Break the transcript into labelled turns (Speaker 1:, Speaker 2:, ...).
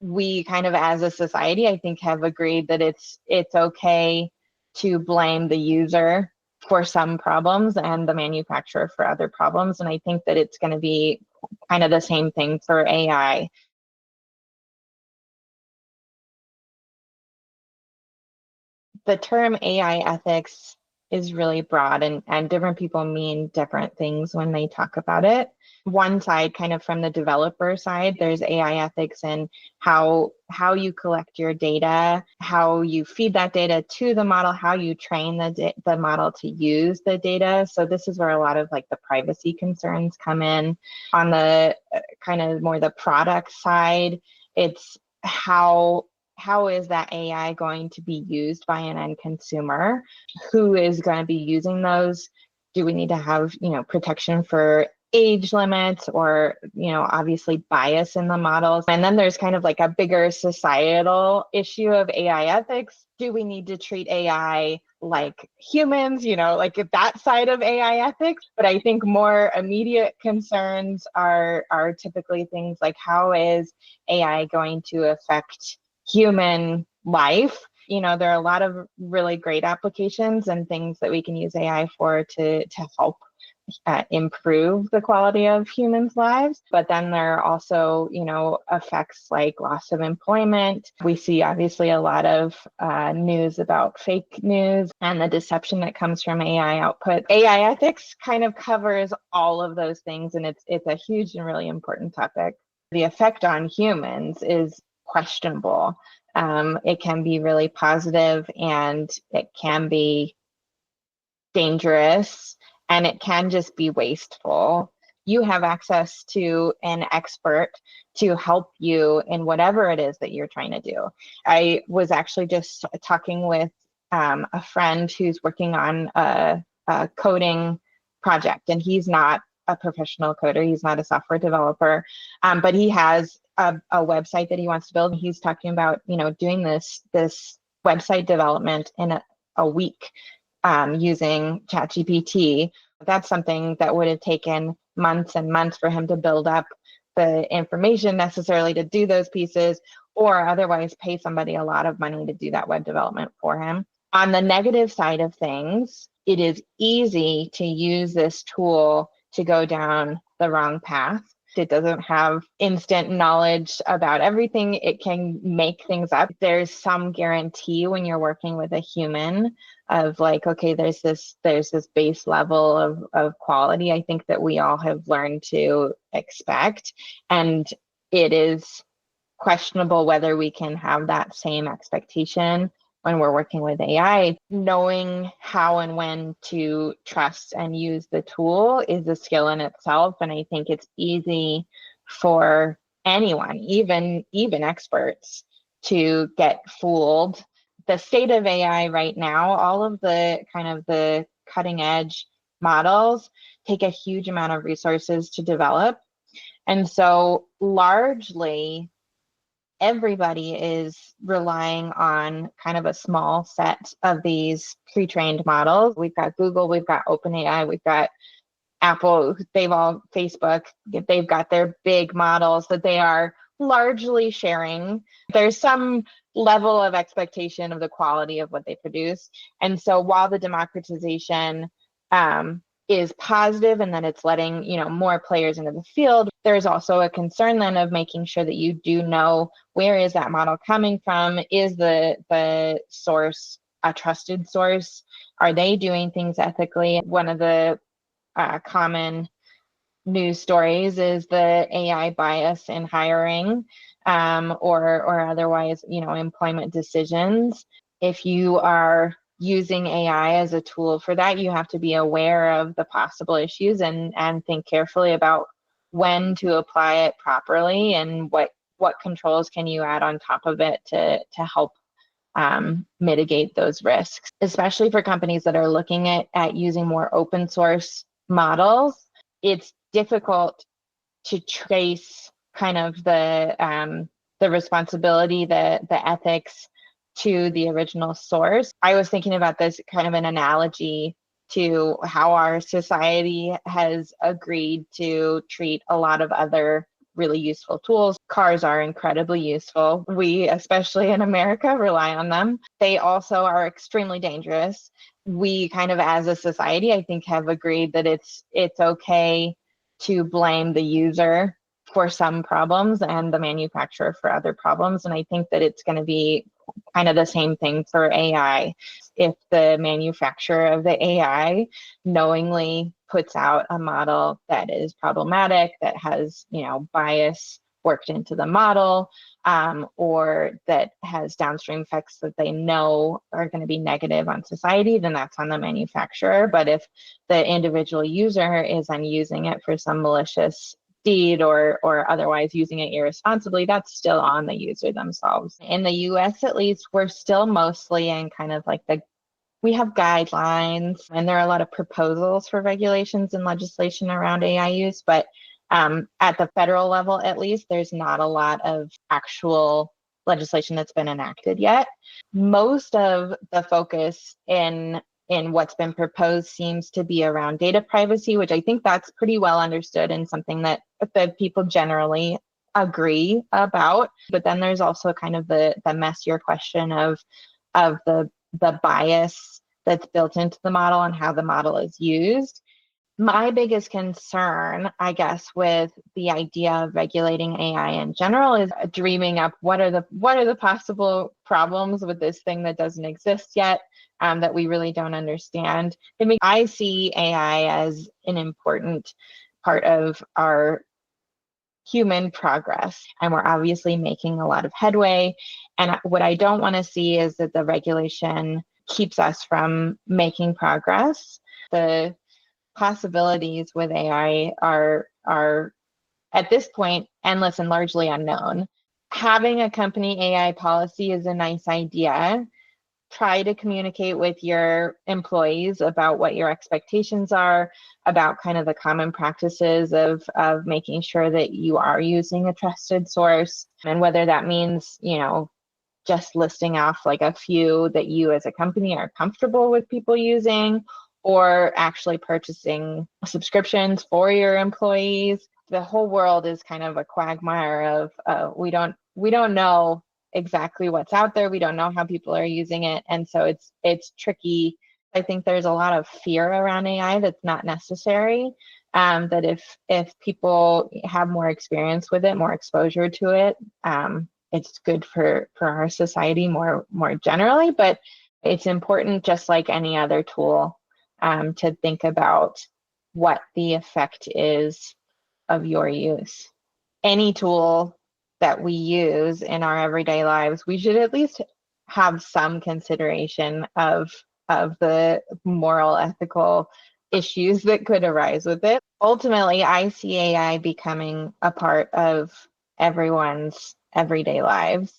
Speaker 1: we kind of as a society, I think, have agreed that it's okay to blame the user for some problems and the manufacturer for other problems. And I think that it's going to be kind of the same thing for AI. The term AI ethics is really broad, and different people mean different things when they talk about it. One side, kind of from the developer side, there's AI ethics in how you collect your data, how you feed that data to the model, how you train the model to use the data. So this is where a lot of like the privacy concerns come in. On the kind of more the product side, it's how is that AI going to be used by an end consumer? Who is going to be using those? Do we need to have, protection for age limits or, obviously bias in the models? And then there's kind of like a bigger societal issue of AI ethics. Do we need to treat AI like humans, like that side of AI ethics? But I think more immediate concerns are typically things like, how is AI going to affect human life? There are a lot of really great applications and things that we can use AI for to help improve the quality of humans' lives. But then there are also, effects like loss of employment. We see obviously a lot of news about fake news and the deception that comes from AI output. AI ethics kind of covers all of those things, and it's a huge and really important topic. The effect on humans is questionable. It can be really positive, and it can be dangerous, and it can just be wasteful. You have access to an expert to help you in whatever it is that you're trying to do. I was actually just talking with a friend who's working on a coding project, and he's not a professional coder. He's not a software developer, but he has a website that he wants to build. He's talking about, doing this website development in a week using ChatGPT. That's something that would have taken months and months for him to build up the information necessarily to do those pieces, or otherwise pay somebody a lot of money to do that web development for him. On the negative side of things, it is easy to use this tool to go down the wrong path. It doesn't have instant knowledge about everything. It can make things up. There's some guarantee when you're working with a human of like, okay, there's this base level of quality, I think, that we all have learned to expect. And it is questionable whether we can have that same expectation when we're working with AI. Knowing how and when to trust and use the tool is a skill in itself. And I think it's easy for anyone, even experts, to get fooled. The state of AI right now, all of the kind of the cutting edge models take a huge amount of resources to develop. And so largely, everybody is relying on kind of a small set of these pre-trained models. We've got Google, we've got OpenAI, we've got Apple, Facebook, they've got their big models that they are largely sharing. There's some level of expectation of the quality of what they produce. And so while the democratization is positive and that it's letting more players into the field, there's also a concern then of making sure that you do know, where is that model coming from? Is the source a trusted source? Are they doing things ethically? One of the common news stories is the AI bias in hiring, or otherwise, employment decisions. If you are using AI as a tool for that, you have to be aware of the possible issues and think carefully about when to apply it properly and what controls can you add on top of it to help mitigate those risks, especially for companies that are looking at using more open source models. It's difficult to trace kind of the responsibility, the ethics to the original source. I was thinking about this kind of an analogy to how our society has agreed to treat a lot of other really useful tools. Cars are incredibly useful. We, especially in America, rely on them. They also are extremely dangerous. We kind of, as a society, I think, have agreed that it's okay to blame the user for some problems and the manufacturer for other problems. And I think that it's going to be kind of the same thing for AI. If the manufacturer of the AI knowingly puts out a model that is problematic, that has, bias worked into the model, or that has downstream effects that they know are going to be negative on society, then that's on the manufacturer. But if the individual user is using it for some malicious deed or otherwise using it irresponsibly, that's still on the user themselves. In the US, at least, we're still mostly in kind of like we have guidelines, and there are a lot of proposals for regulations and legislation around AI use, but at the federal level, at least, there's not a lot of actual legislation that's been enacted yet. Most of the focus in what's been proposed seems to be around data privacy, which I think that's pretty well understood and something that people generally agree about. But then there's also kind of the messier question of the bias that's built into the model and how the model is used. My biggest concern, I guess, with the idea of regulating AI in general is dreaming up what are the possible problems with this thing that doesn't exist yet, that we really don't understand. I see AI as an important part of our human progress, and we're obviously making a lot of headway. And what I don't want to see is that the regulation keeps us from making progress. The possibilities with AI are at this point endless and largely unknown. Having a company AI policy is a nice idea. Try to communicate with your employees about what your expectations are, about kind of the common practices of making sure that you are using a trusted source, and whether that means, just listing off like a few that you as a company are comfortable with people using, or actually purchasing subscriptions for your employees. The whole world is kind of a quagmire of we don't know exactly what's out there. We don't know how people are using it, and so it's tricky. I think there's a lot of fear around AI that's not necessary. That if people have more experience with it, more exposure to it, it's good for our society more generally. But it's important, just like any other tool, to think about what the effect is of your use. Any tool that we use in our everyday lives, we should at least have some consideration of the moral, ethical issues that could arise with it. Ultimately, I see AI becoming a part of everyone's everyday lives.